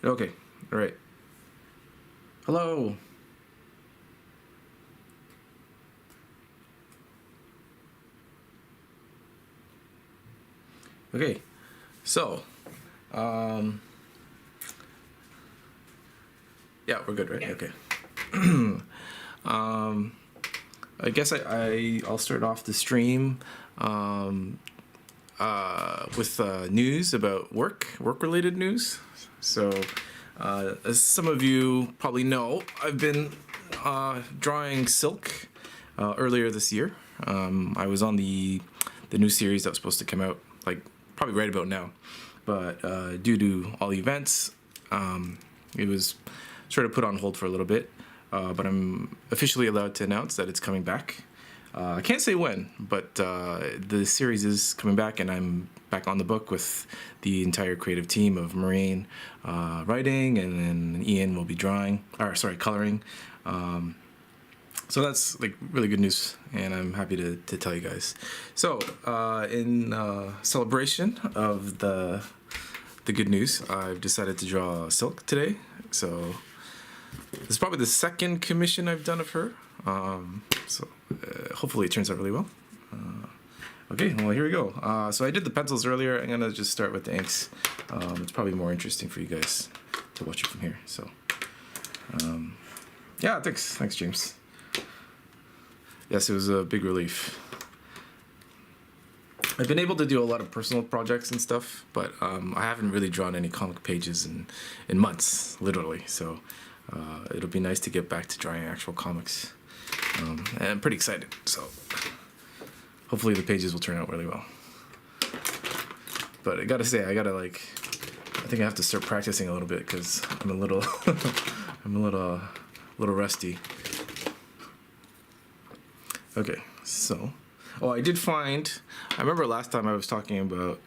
Okay, all right. Hello. Okay, so, yeah, we're good, right? Okay. I guess I'll start off the stream with news about work-related news. So, as some of you probably know, I've been drawing Silk earlier this year. I was on the new series that was supposed to come out, like, probably right about now. But due to all the events, it was sort of put on hold for a little bit. But I'm officially allowed to announce that it's coming back. I can't say when, but the series is coming back, and I'm back on the book with the entire creative team of Maureen writing, and then Ian will be coloring. So that's like really good news, and I'm happy to tell you guys. So in celebration of the good news, I've decided to draw Silk today. So this is probably the second commission I've done of her. So hopefully it turns out really well. Okay, well, here we go. So I did the pencils earlier. I'm gonna just start with the inks. It's probably more interesting for you guys to watch it from here. So yeah, thanks James. Yes, it was a big relief. I've been able to do a lot of personal projects and stuff, but I haven't really drawn any comic pages in months, literally. So it'll be nice to get back to drawing actual comics. And I'm pretty excited, so hopefully the pages will turn out really well. But I gotta say, I think I have to start practicing a little bit because I'm a little rusty. Okay, so, I did find, I remember last time I was talking about,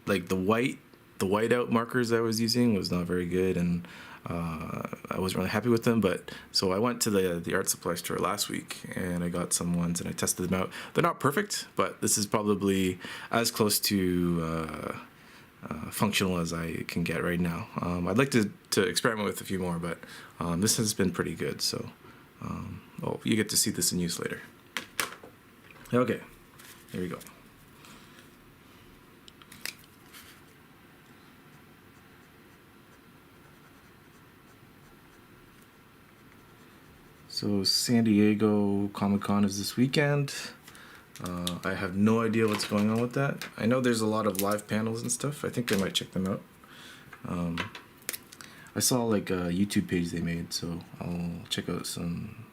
like the whiteout markers I was using was not very good, and I wasn't really happy with them, but so I went to the art supply store last week, and I got some ones, and I tested them out. They're not perfect, but this is probably as close to functional as I can get right now. I'd like to experiment with a few more, but this has been pretty good, so you get to see this in use later. Okay, here we go. So San Diego Comic-Con is this weekend. I have no idea what's going on with that. I know there's a lot of live panels and stuff. I think I might check them out. I saw like a YouTube page they made, so I'll check out some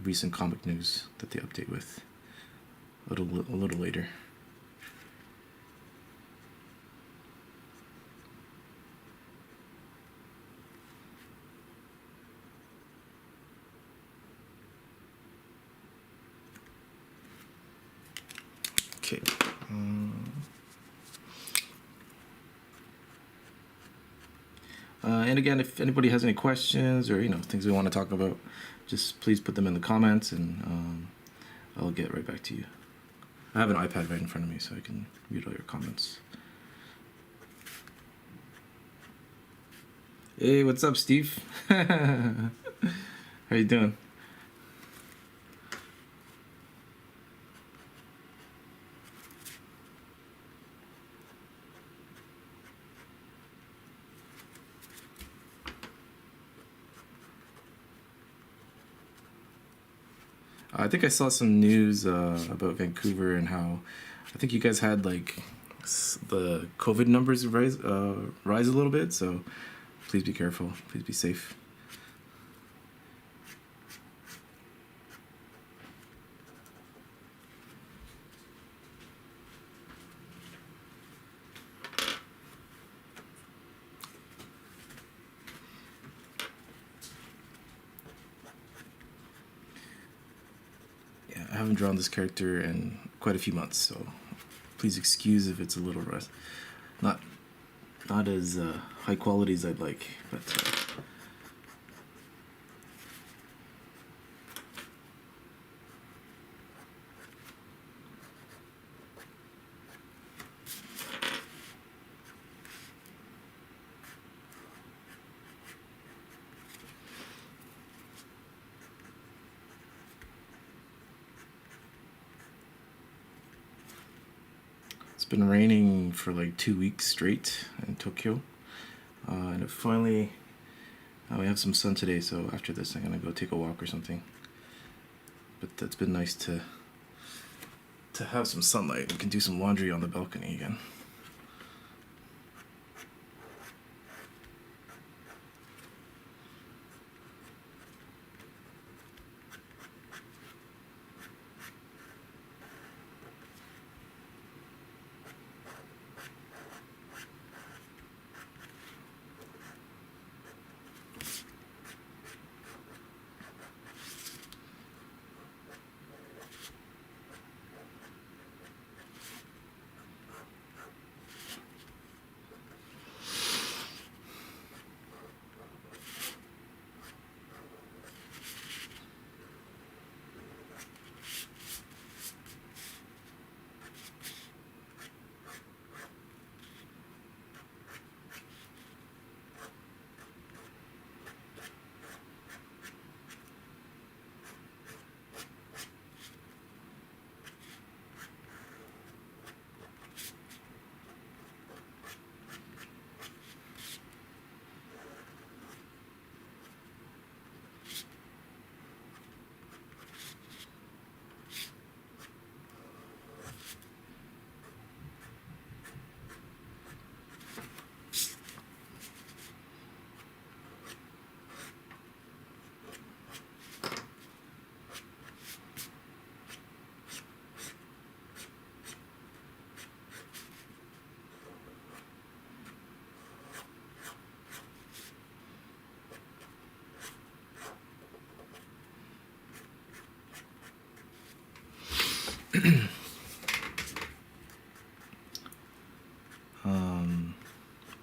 recent comic news that they update with a little later. Okay. And again, if anybody has any questions or things we want to talk about, just please put them in the comments, and I'll get right back to you. I have an iPad right in front of me, so I can read all your comments. Hey, what's up, Steve? How you doing? I think I saw some news about Vancouver and how I think you guys had like the COVID numbers rise a little bit, so please be careful, please be safe. I haven't drawn this character in quite a few months, so please excuse if it's a little not as high quality as I'd like, but been raining for like 2 weeks straight in Tokyo, and it finally we have some sun today. So after this, I'm gonna go take a walk or something. But it's been nice to have some sunlight. We can do some laundry on the balcony again.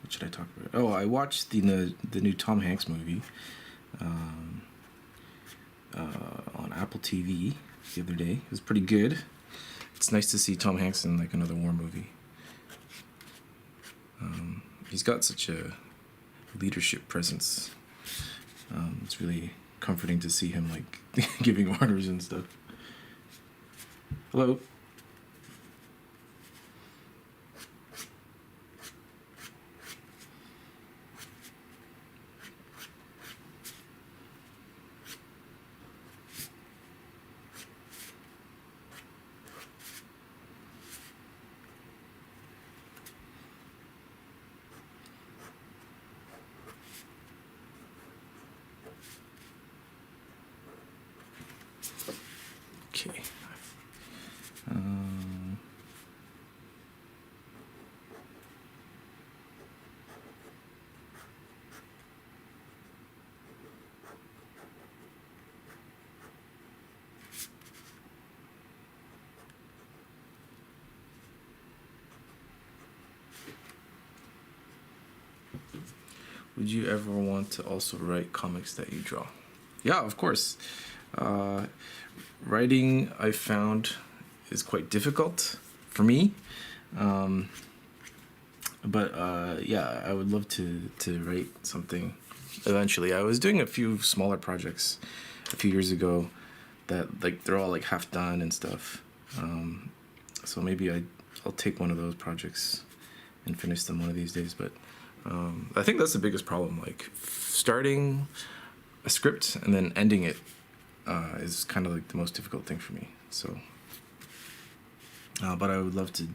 What should I talk about? Oh, I watched the new Tom Hanks movie on Apple TV the other day. It was pretty good. It's nice to see Tom Hanks in like another war movie. He's got such a leadership presence. It's really comforting to see him like giving orders and stuff. Hello. Okay. Would you ever want to also write comics that you draw? Yeah, of course. Writing, I found, is quite difficult for me. But yeah, I would love to write something eventually. I was doing a few smaller projects a few years ago that like they're all like half done and stuff. So maybe I'll take one of those projects and finish them one of these days. But I think that's the biggest problem. Like starting a script and then ending it is kind of like the most difficult thing for me. So, but I would love to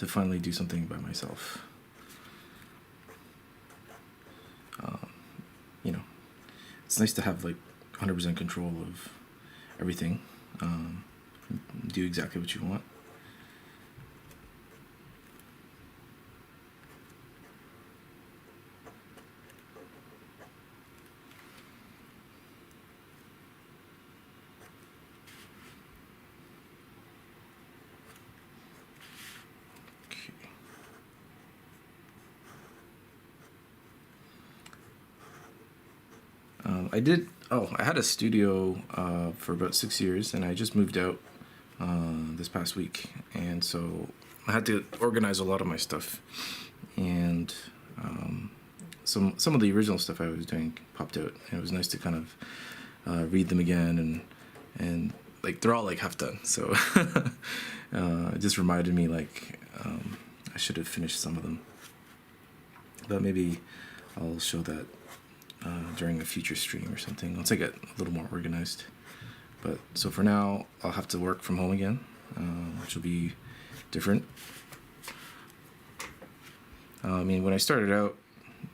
finally do something by myself. You know, it's nice to have like 100% control of everything. Do exactly what you want. I had a studio for about 6 years, and I just moved out this past week, and so I had to organize a lot of my stuff, and some of the original stuff I was doing popped out, and it was nice to kind of read them again, and like they're all like half done, so it just reminded me like I should have finished some of them, but maybe I'll show that during a future stream or something once I get a little more organized. But so for now, I'll have to work from home again, which will be different. I mean, when I started out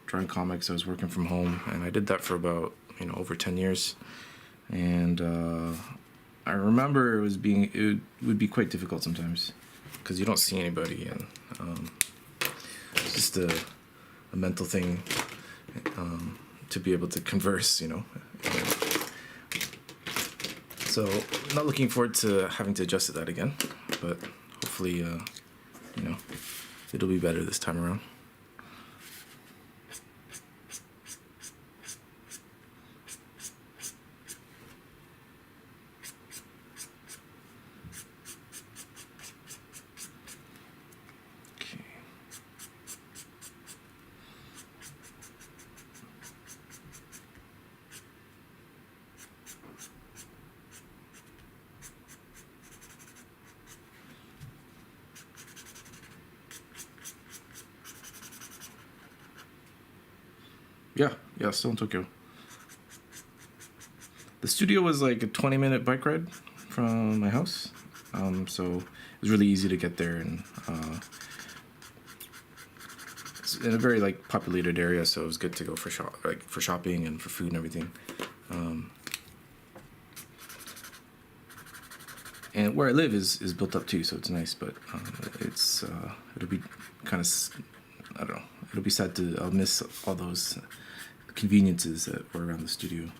drawing comics, I was working from home, and I did that for about over 10 years. And I remember it would be quite difficult sometimes because you don't see anybody, and it's just a mental thing to be able to converse, So not looking forward to having to adjust to that again, but hopefully, it'll be better this time around. Yeah, still in Tokyo. The studio was like a 20-minute bike ride from my house, so it was really easy to get there, and it's in a very populated area, so it was good to go for shopping and for food and everything. And where I live is built up too, so it's nice, but it'll be kind of, I don't know, it'll be sad I'll miss all those conveniences that were around the studio.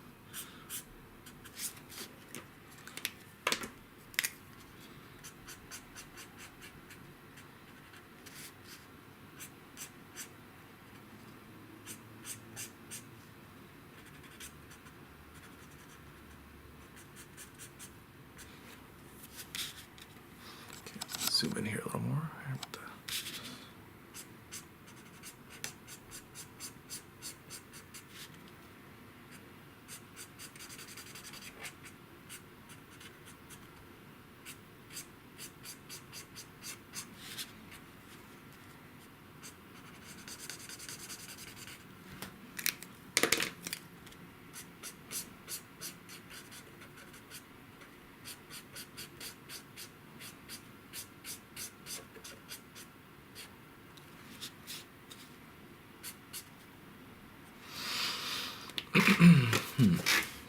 Okay, zoom in here a little more.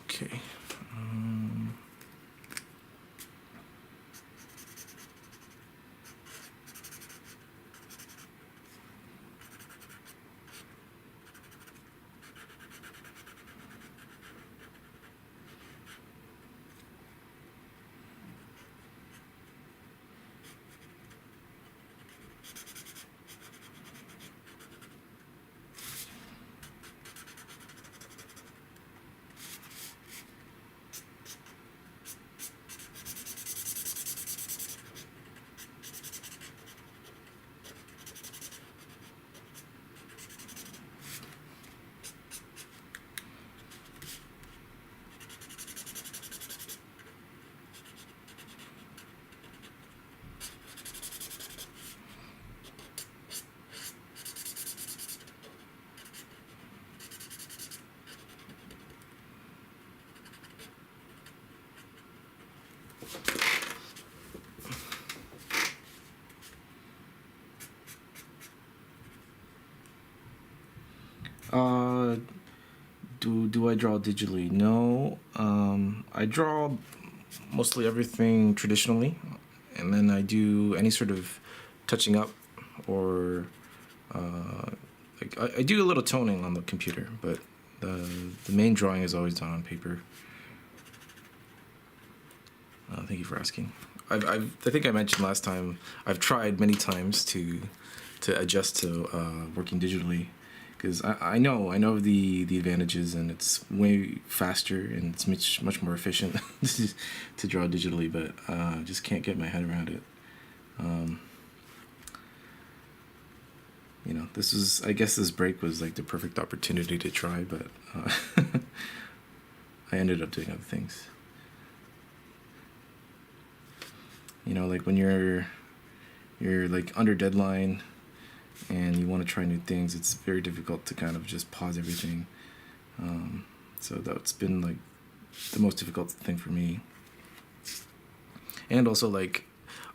Okay. Do I draw digitally? No. I draw mostly everything traditionally, and then I do any sort of touching up, or I do a little toning on the computer, but the main drawing is always done on paper. Thank you for asking. I think I mentioned last time I've tried many times to adjust to working digitally, because I know the advantages, and it's way faster and it's much more efficient to draw digitally, but I just can't get my head around it. I guess this break was like the perfect opportunity to try, but I ended up doing other things. Like when you're like under deadline, and you want to try new things, it's very difficult to kind of just pause everything. So that's been like the most difficult thing for me. And also, like,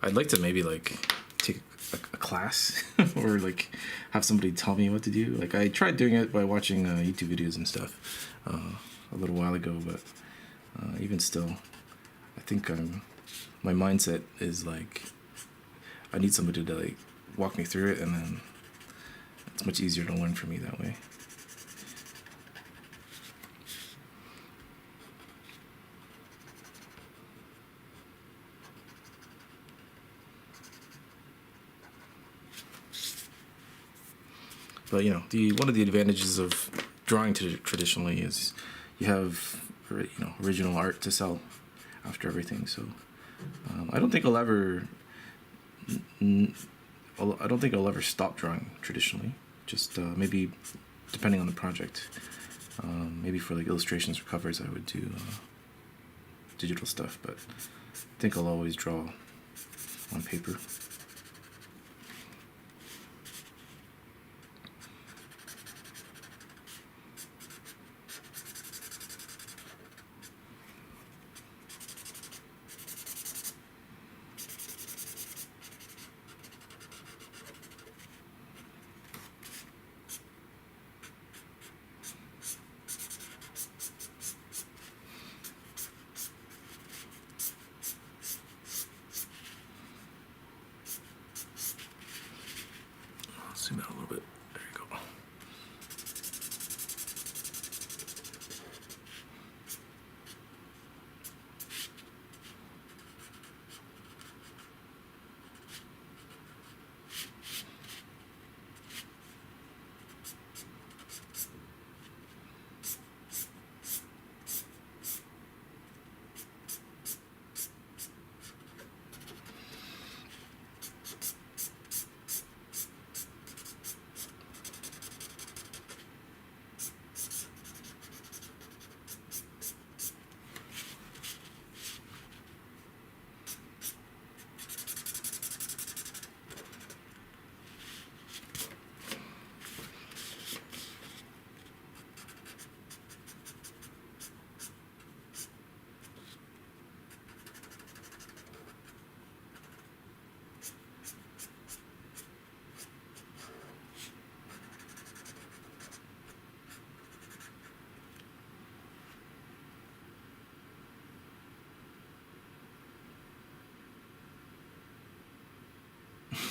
I'd like to maybe like take a class or like have somebody tell me what to do. Like, I tried doing it by watching YouTube videos and stuff a little while ago, but even still, I think my mindset is like I need somebody to like walk me through it, and then it's much easier to learn for me that way. But one of the advantages of drawing traditionally is you have original art to sell after everything. So I don't think I'll ever stop drawing traditionally. Just maybe depending on the project. Maybe for like illustrations or covers, I would do digital stuff. But I think I'll always draw on paper. Zoom out a little bit. There you go.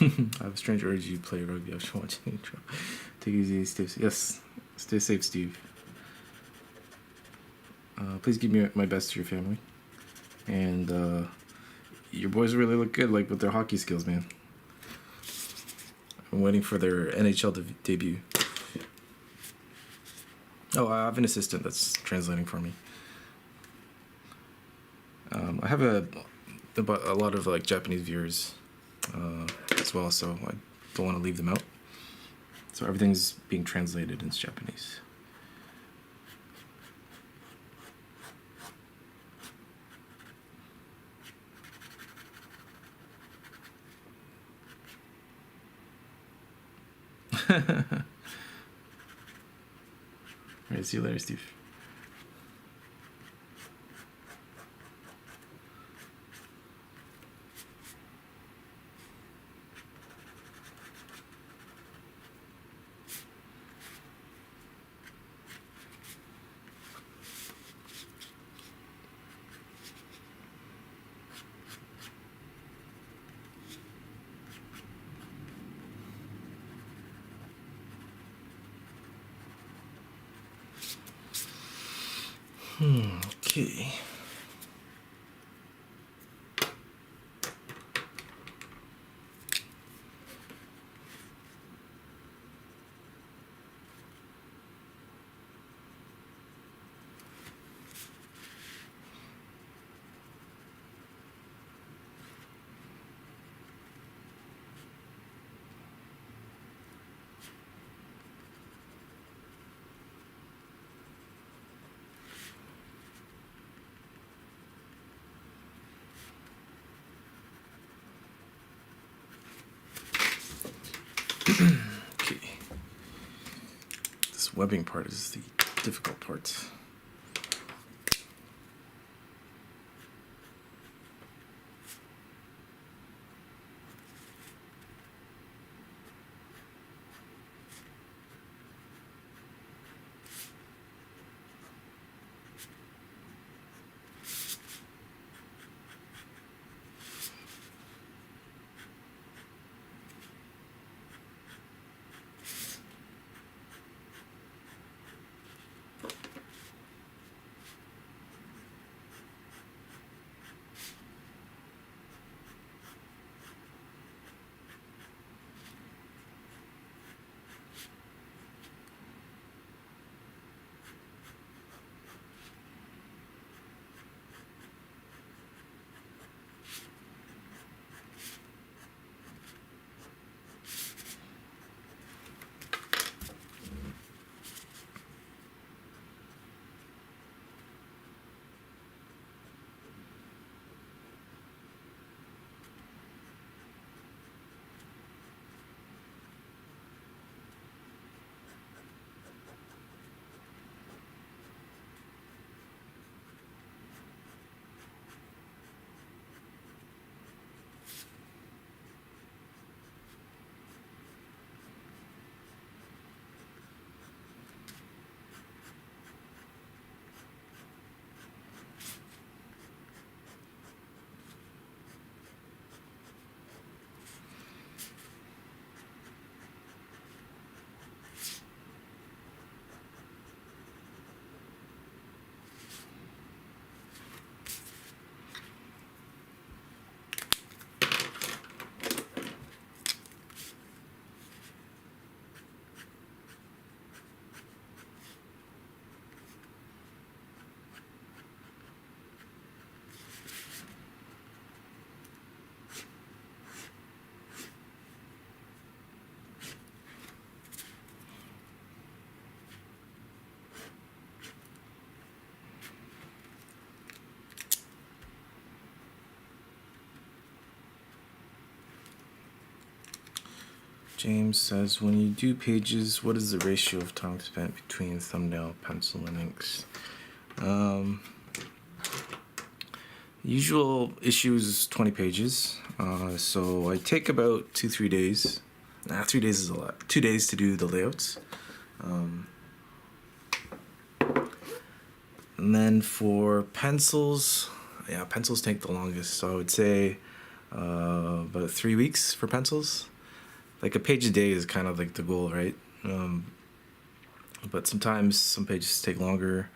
I have a strange urge you play rugby after watching the intro. Take it easy, Steve. Yes, stay safe, Steve. Please give me my best to your family. And your boys really look good, like with their hockey skills, man. I'm waiting for their NHL debut. Oh, I have an assistant that's translating for me. I have a lot of like Japanese viewers as well, so I don't want to leave them out. So everything's being translated into Japanese. Alright, see you later, Steve. Okay. webbing part is the difficult part. James says, when you do pages, what is the ratio of time spent between thumbnail, pencil, and inks? Usual issue is 20 pages, so I take about 2-3 days. 3 days is a lot. 2 days to do the layouts. And then for pencils, pencils take the longest, so I would say about 3 weeks for pencils. Like a page a day is kind of like the goal, right? But sometimes some pages take longer,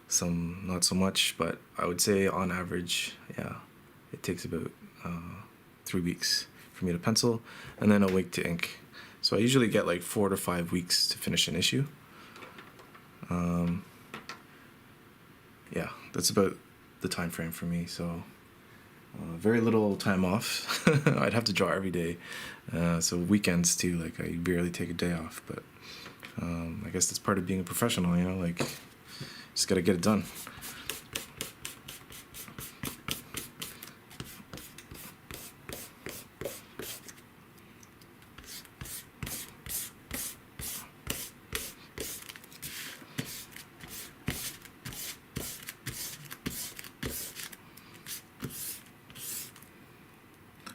some not so much. But I would say on average, it takes about 3 weeks for me to pencil, and then a week to ink. So I usually get like 4 to 5 weeks to finish an issue. That's about the time frame for me. So. Very little time off. I'd have to draw every day. So weekends too, like I barely take a day off. But I guess that's part of being a professional, like just gotta get it done.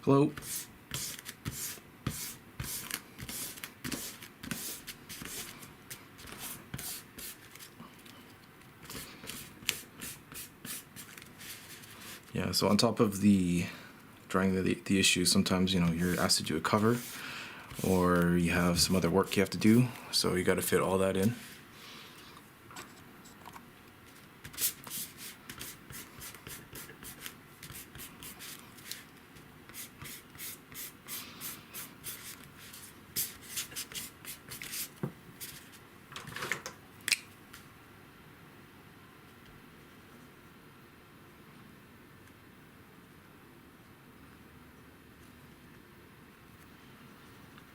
Hello. So on top of the drawing the issue, sometimes you're asked to do a cover, or you have some other work you have to do, so you got to fit all that in.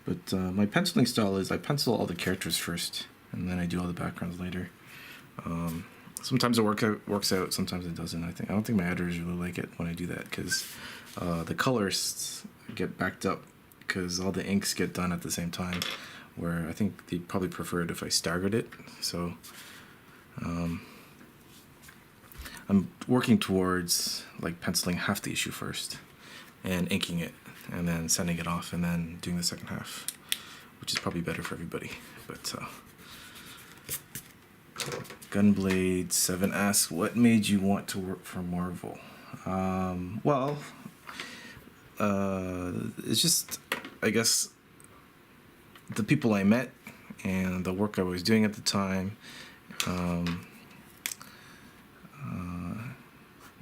But my penciling style is I pencil all the characters first, and then I do all the backgrounds later. Sometimes it works out, sometimes it doesn't. I don't think my editors really like it when I do that, because the colors get backed up because all the inks get done at the same time. where I think they'd probably prefer it if I staggered it. So I'm working towards like penciling half the issue first and inking it and then sending it off and then doing the second half, which is probably better for everybody. But Gunblade 7 asks, what made you want to work for Marvel? Well, it's just, I guess, the people I met and the work I was doing at the time.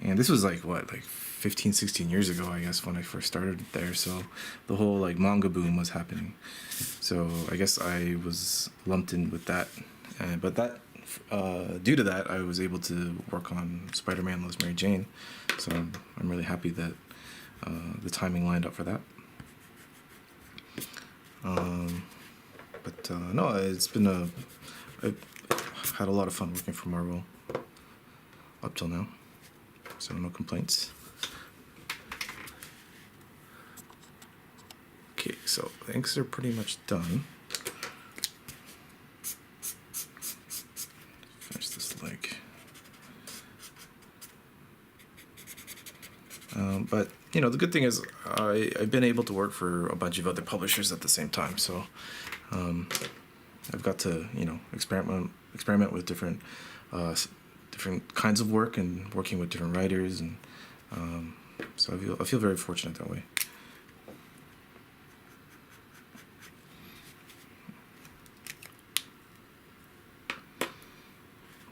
And this was like 15, 16 years ago, I guess, when I first started there. So the whole like manga boom was happening. So I guess I was lumped in with that. But that, due to that, I was able to work on Spider-Man Loves Mary Jane. So I'm really happy that the timing lined up for that. No, it's been I've had a lot of fun working for Marvel up till now. So no complaints. Okay, so the inks are pretty much done. Finish this leg. But you know, the good thing is I've been able to work for a bunch of other publishers at the same time. So I've got to, you know, experiment with different kinds of work and working with different writers, and so I feel very fortunate that way.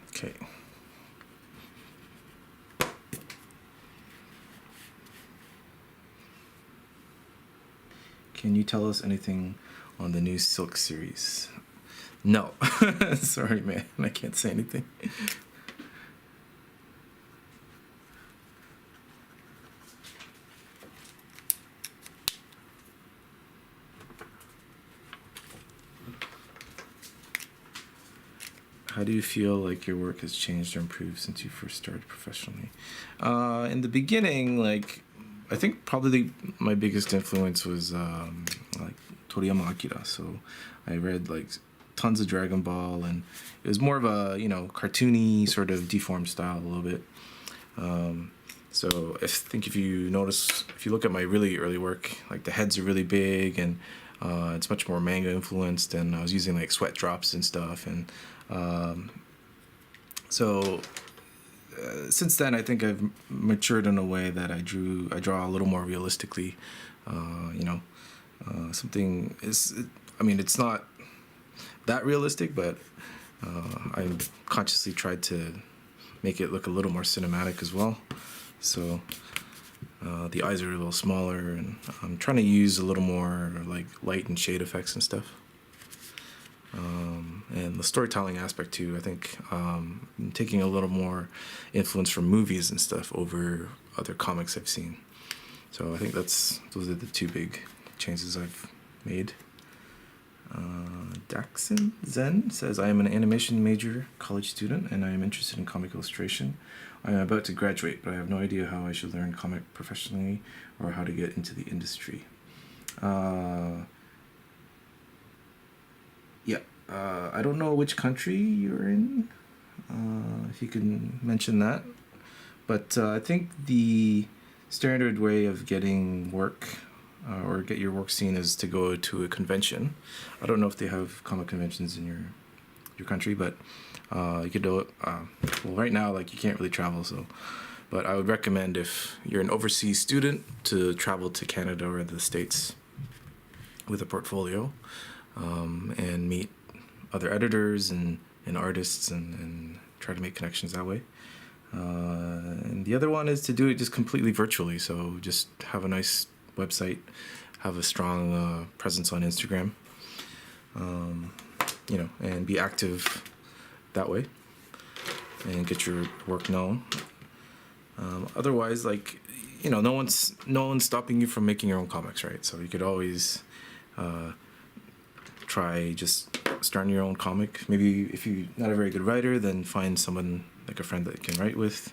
Okay. Can you tell us anything on the new Silk series? No. Sorry, man. I can't say anything. How do you feel like your work has changed or improved since you first started professionally? In the beginning, like, I think probably my biggest influence was like Toriyama Akira. So I read like tons of Dragon Ball, and it was more of a, you know, cartoony sort of deformed style a little bit. So I think if you notice, if you look at my really early work, like the heads are really big, and it's much more manga influenced, and I was using like sweat drops and stuff, and since then I think I've matured in a way that I draw a little more realistically. You know, something is, I mean, it's not that realistic, but I consciously tried to make it look a little more cinematic as well. So the eyes are a little smaller, and I'm trying to use a little more like light and shade effects and stuff. And the storytelling aspect too, I think I'm taking a little more influence from movies and stuff over other comics I've seen. So I think those are the two big changes I've made. Daxon Zen says, I am an animation major college student, and I am interested in comic illustration. I am about to graduate, but I have no idea how I should learn comic professionally or how to get into the industry. I don't know which country you're in, if you can mention that. But I think the standard way of getting work or get your work seen is to go to a convention. I don't know if they have comic conventions in your country, but you could do it. Well, right now, like, you can't really travel, so. But I would recommend, if you're an overseas student, to travel to Canada or the States with a portfolio, and meet other editors and artists, and try to make connections that way. And the other one is to do it just completely virtually. So just have a nice website, have a strong presence on Instagram, you know, and be active that way, and get your work known. Otherwise, like, you know, no one's stopping you from making your own comics, right? So you could always try just starting your own comic. Maybe if you're not a very good writer, then find someone, like a friend that you can write with.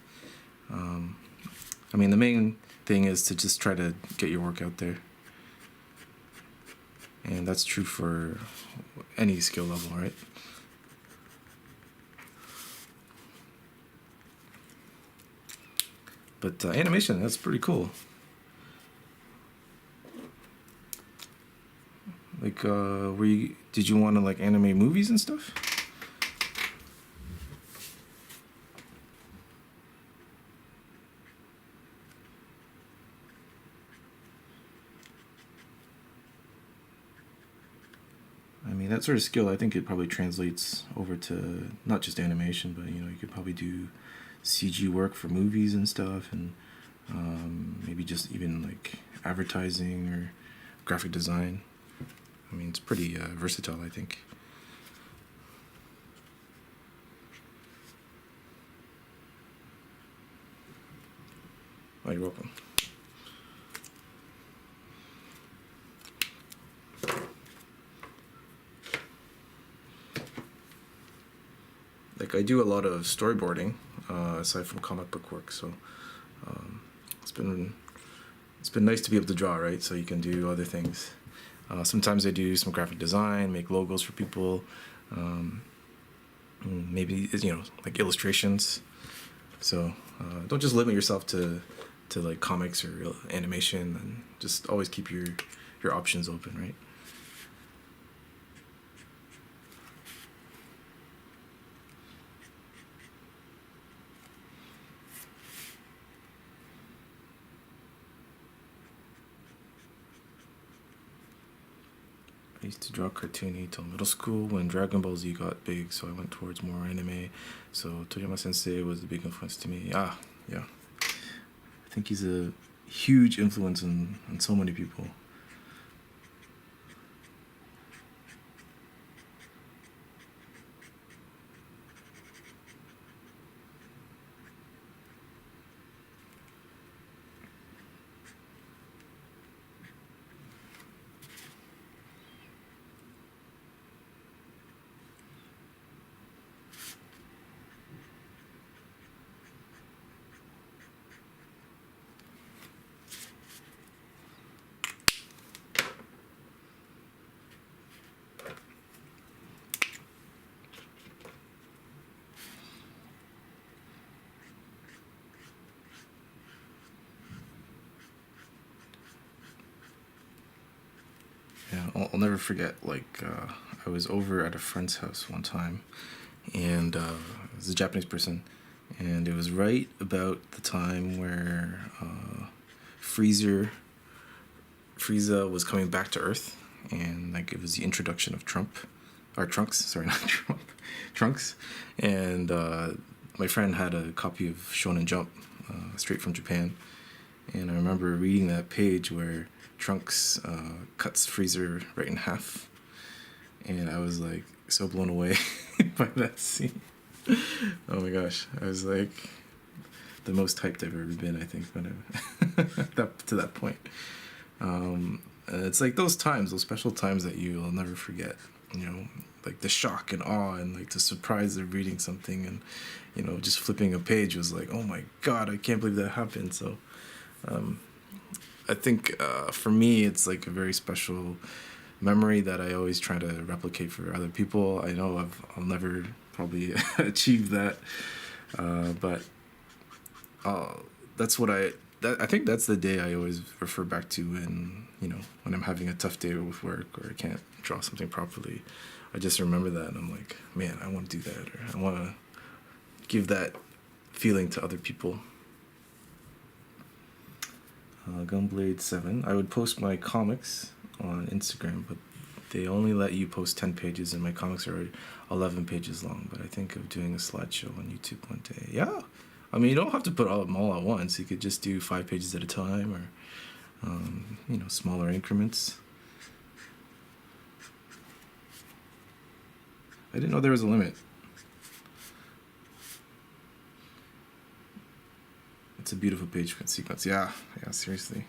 I mean, the main thing is to just try to get your work out there. And that's true for any skill level, right? But animation, that's pretty cool. Like, did you want to like animate movies and stuff? I mean, that sort of skill, I think it probably translates over to not just animation, but you could probably do CG work for movies and stuff, and maybe just even like advertising or graphic design. I mean, it's pretty versatile, I think. Oh, you're welcome. Like, I do a lot of storyboarding aside from comic book work, so it's been nice to be able to draw, right? So you can do other things. Sometimes I do some graphic design, make logos for people, maybe like illustrations. So don't just limit yourself to like comics or animation, and just always keep your options open, right? I used to draw cartoony till middle school when Dragon Ball Z got big, so I went towards more anime. So Toriyama Sensei was a big influence to me. Yeah. I think he's a huge influence on so many people. Yeah, I'll never forget, like, I was over at a friend's house one time, and it was a Japanese person, and it was right about the time where Frieza was coming back to Earth, and like it was the introduction of Trunks, and my friend had a copy of Shonen Jump, straight from Japan, and I remember reading that page where Trunks cuts Freezer right in half, and I was like so blown away by that scene. Oh my gosh, I was like the most hyped I've ever been, I think, when to that point. It's like those special times that you'll never forget, like the shock and awe and like the surprise of reading something, and just flipping a page was like, oh my god, I can't believe that happened. So I think for me, it's like a very special memory that I always try to replicate for other people. I know I'll never probably achieve that, but that's what I think that's the day I always refer back to when when I'm having a tough day with work or I can't draw something properly. I just remember that and I'm like, man, I want to do that, or I want to give that feeling to other people. Gunblade 7. I would post my comics on Instagram, but they only let you post 10 pages, and my comics are 11 pages long. But I think of doing a slideshow on YouTube one day. Yeah, I mean, you don't have to put them all at once. You could just do 5 pages at a time, or smaller increments. I didn't know there was a limit. It's a beautiful page sequence. Yeah, seriously.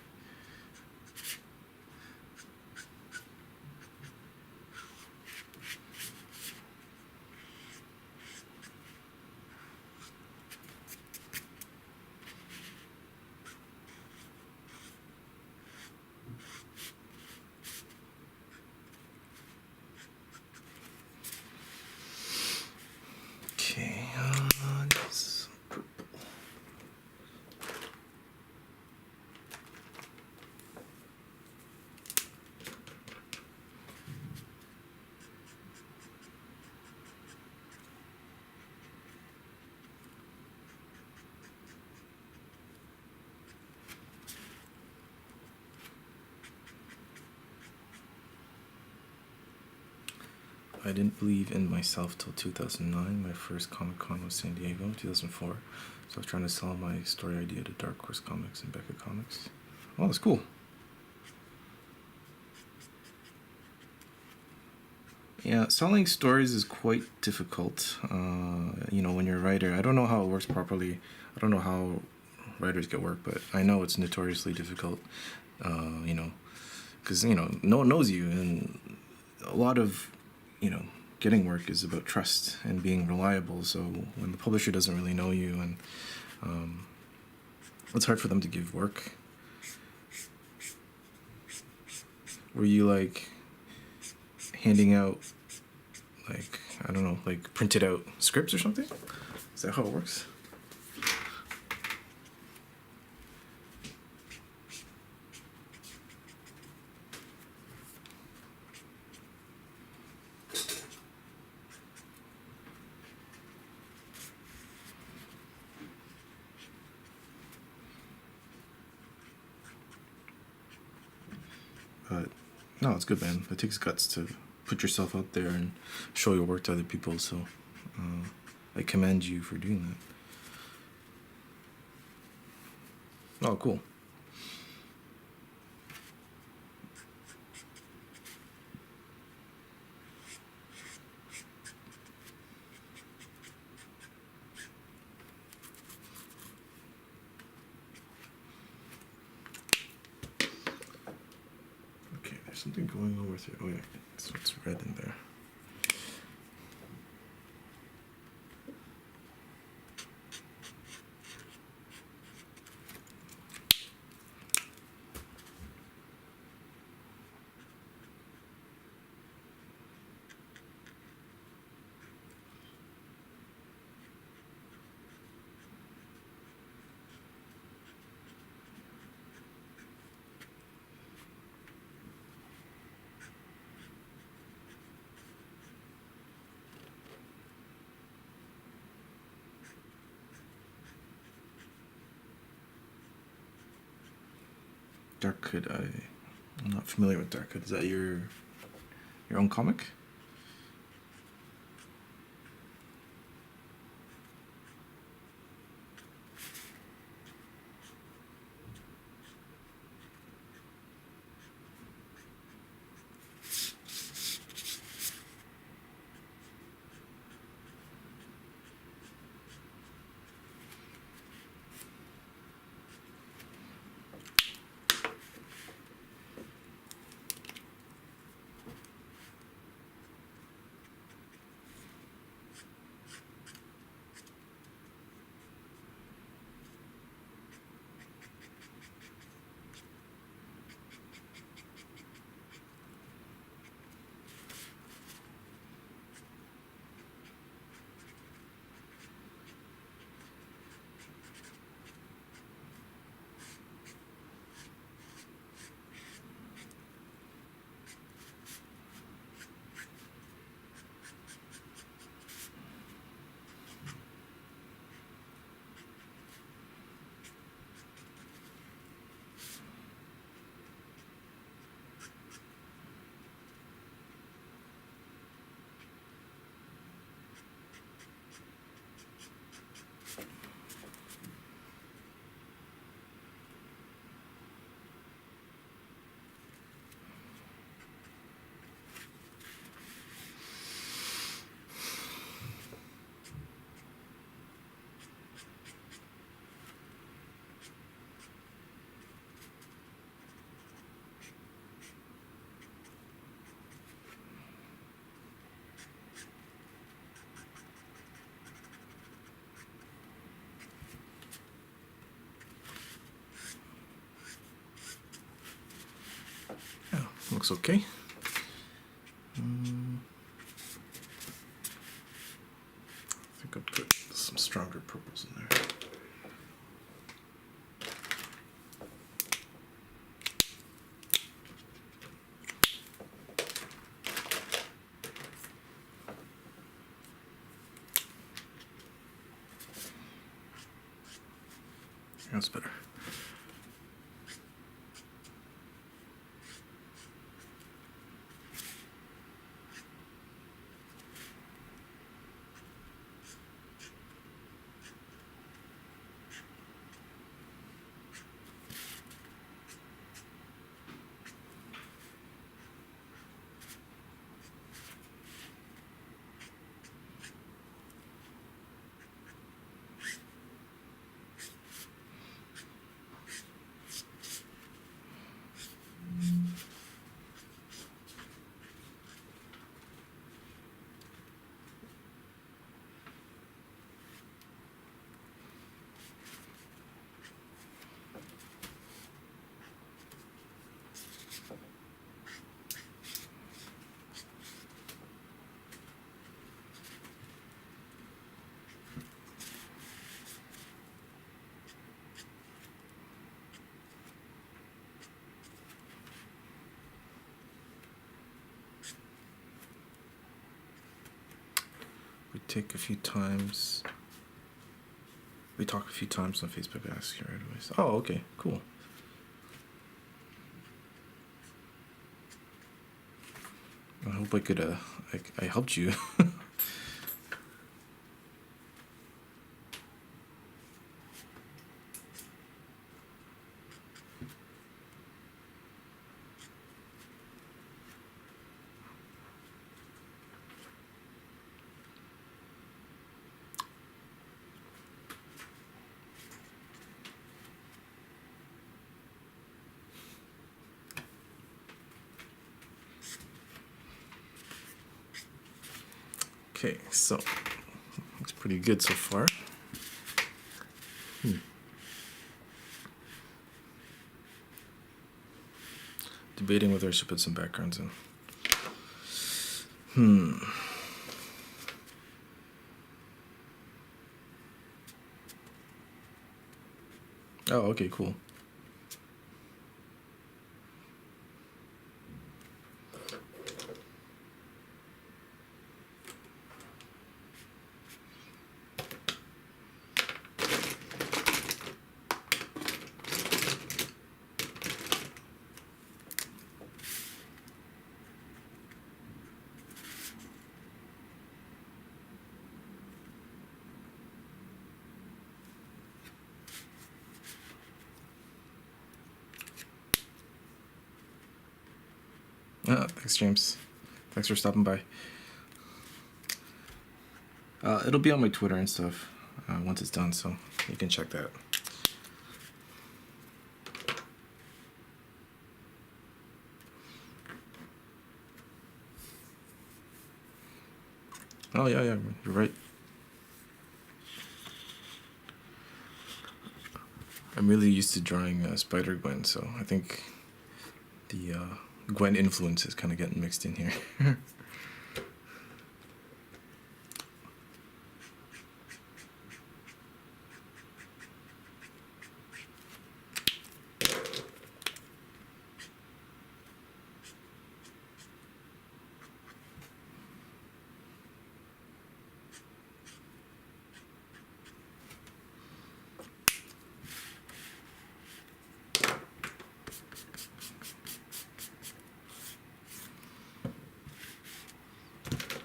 I didn't believe in myself till 2009. My first Comic Con was San Diego, 2004. So I was trying to sell my story idea to Dark Horse Comics and Becca Comics. Oh, that's cool. Yeah, selling stories is quite difficult. When you're a writer, I don't know how it works properly. I don't know how writers get work, but I know it's notoriously difficult. Because no one knows you, and a lot of getting work is about trust and being reliable. So when the publisher doesn't really know you, and it's hard for them to give work. Were you like handing out printed out scripts or something? Is that how it works? But no, it's good, man. It takes guts to put yourself out there and show your work to other people. So I commend you for doing that. Oh, cool. Okay, there's something going on with it. Oh yeah, so it's red in there. Dark Hood, I'm not familiar with Dark Hood. Is that your own comic? Looks okay. I think I'll put some stronger purples in there. That's better. take a few times. We talked a few times on Facebook. Ask your advice. Oh, okay, cool. I hope I could. I helped you. Okay, so looks pretty good so far. Debating whether I should put some backgrounds in. Oh, okay, cool. Thanks, James. Thanks for stopping by. It'll be on my Twitter and stuff once it's done, so you can check that. Oh, yeah, you're right. I'm really used to drawing Spider-Gwen, so I think the Gwen influence is kind of getting mixed in here.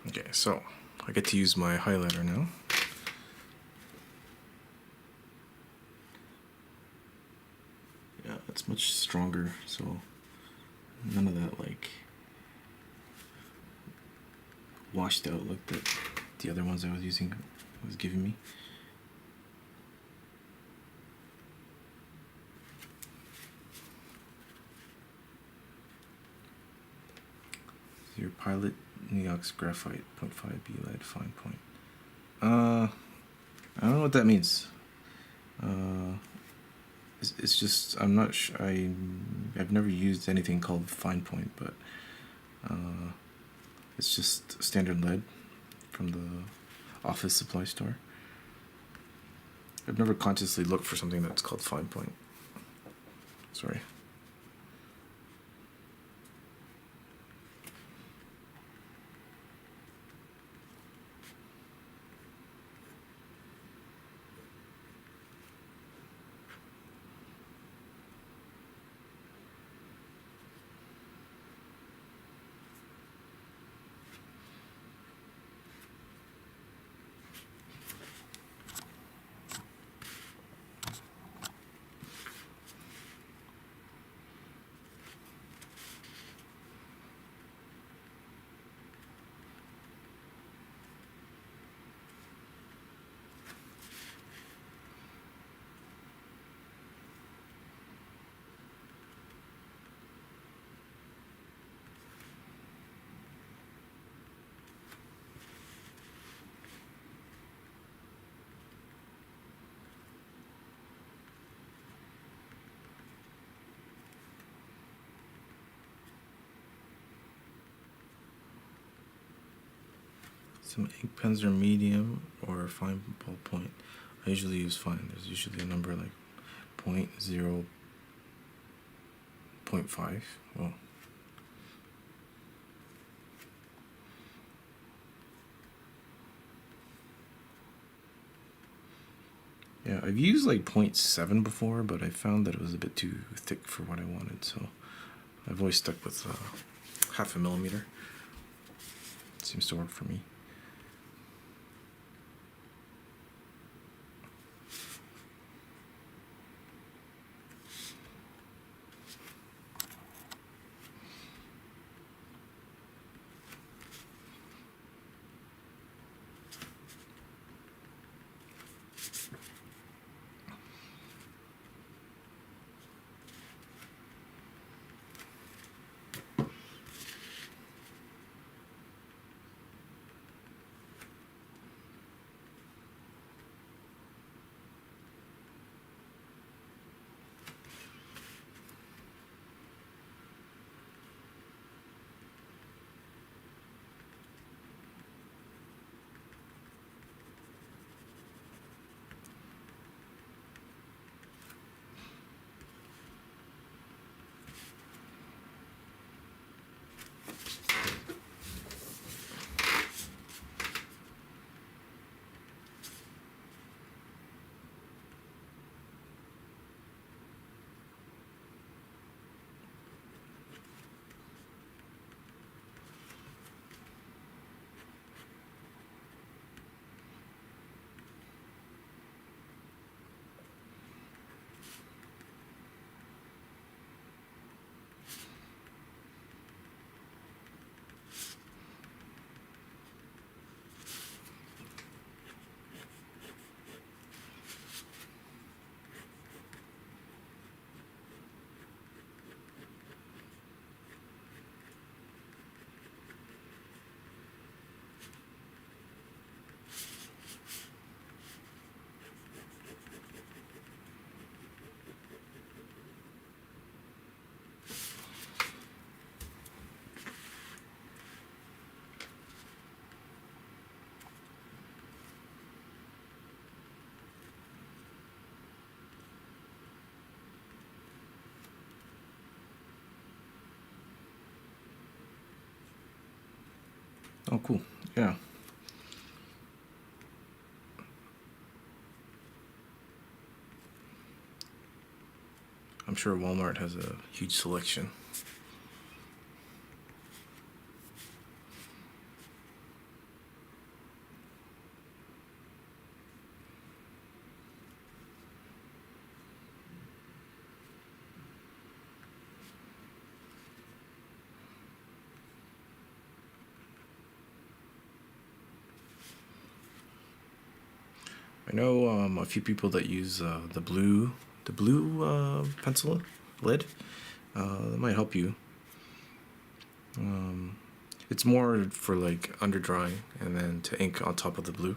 Okay, so I get to use my highlighter now. Yeah, it's much stronger, so none of that like washed out look that the other ones I was using was giving me. Your pilot Neox graphite 0.5 B lead fine point. I don't know what that means. It's just I'm not sure. I've never used anything called fine point, but it's just standard lead from the office supply store. I've never consciously looked for something that's called fine point. Sorry. Some ink pens are medium or fine ballpoint. I usually use fine. There's usually a number like 0.0, 0.5. Well, Yeah, I've used like 0.7 before, but I found that it was a bit too thick for what I wanted, so I've always stuck with 0.5 millimeter. Seems to work for me. Oh, cool. Yeah. I'm sure Walmart has a huge selection. I know a few people that use the blue pencil lead. That might help you. It's more for like under drawing and then to ink on top of the blue,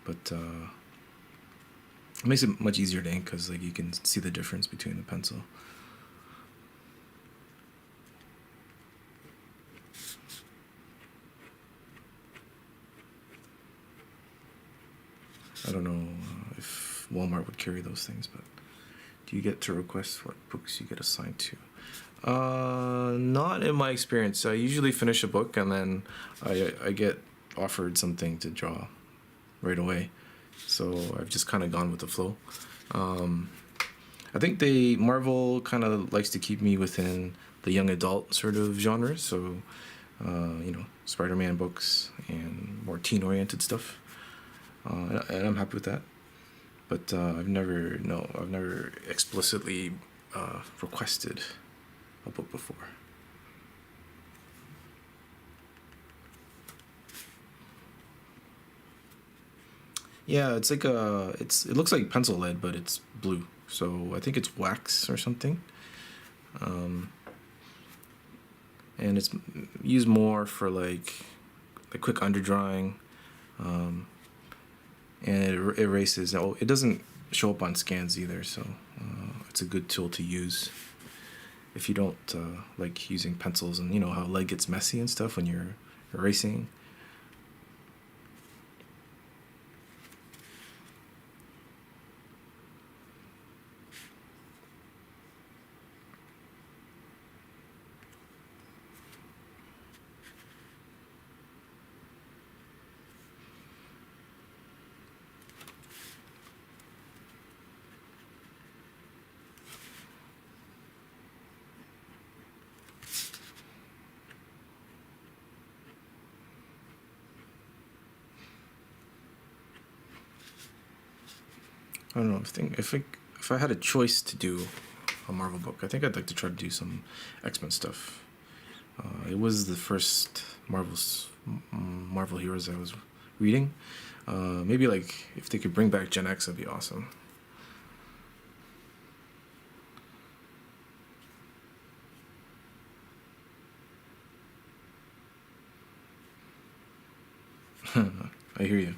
but it makes it much easier to ink because like you can see the difference between the pencil. I don't know if Walmart would carry those things, but do you get to request what books you get assigned to? Not in my experience. I usually finish a book and then I get offered something to draw right away. So I've just kind of gone with the flow. I think Marvel kind of likes to keep me within the young adult sort of genre. So, Spider-Man books and more teen-oriented stuff. And I'm happy with that. But I've never explicitly requested a book before. Yeah, it's like it looks like pencil lead, but it's blue. So I think it's wax or something. And it's used more for like quick underdrawing. And it erases. Oh, it doesn't show up on scans either, so it's a good tool to use if you don't like using pencils, and you know how lead gets messy and stuff when you're erasing. I don't know. If I had a choice to do a Marvel book, I think I'd like to try to do some X-Men stuff. It was the first Marvel heroes I was reading. Maybe like if they could bring back Gen X, that'd be awesome. I hear you.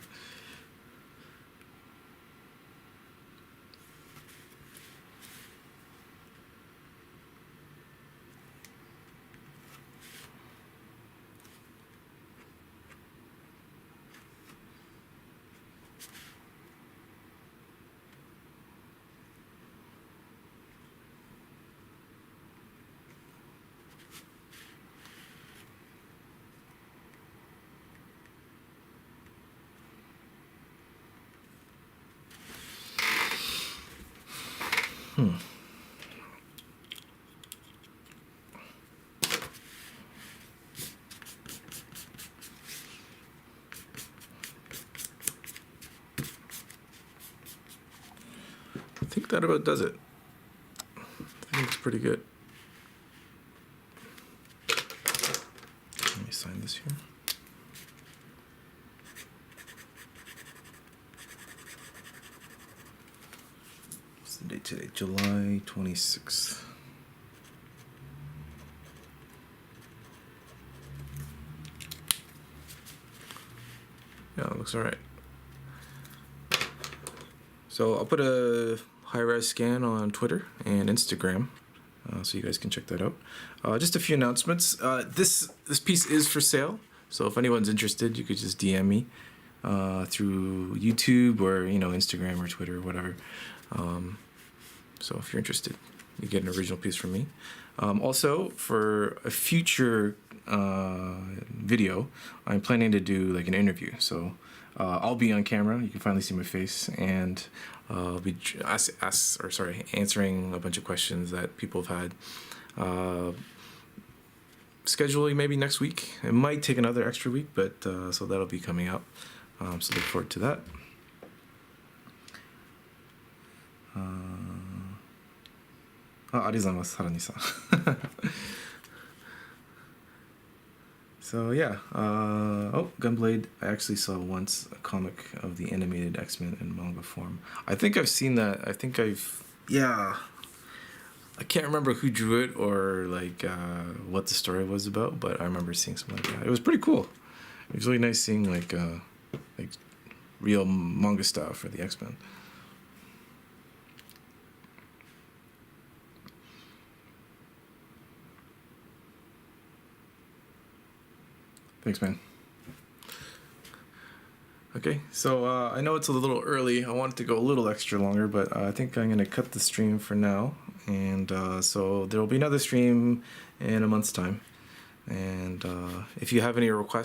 I think that about does it. I think it's pretty good. Let me sign this here. What's the date today? July 26th. Yeah, it looks alright. So I'll put a high-res scan on Twitter and Instagram, so you guys can check that out. Just a few announcements. This piece is for sale, so if anyone's interested, you could just DM me through YouTube or Instagram or Twitter or whatever. So if you're interested, you get an original piece from me. Also, for a future video, I'm planning to do like an interview. So I'll be on camera. You can finally see my face, and I'll be answering a bunch of questions that people have had. Scheduling maybe next week. It might take another extra week, but so that'll be coming out. So look forward to that. So yeah, Gunblade, I actually saw once a comic of the animated X-Men in manga form. I think I've seen that. I can't remember who drew it or like what the story was about, but I remember seeing something like that. It was pretty cool. It was really nice seeing like real manga style for the X-Men. Thanks, man. Okay, so I know it's a little early. I wanted to go a little extra longer, but I think I'm going to cut the stream for now. And so there will be another stream in a month's time. And if you have any requests,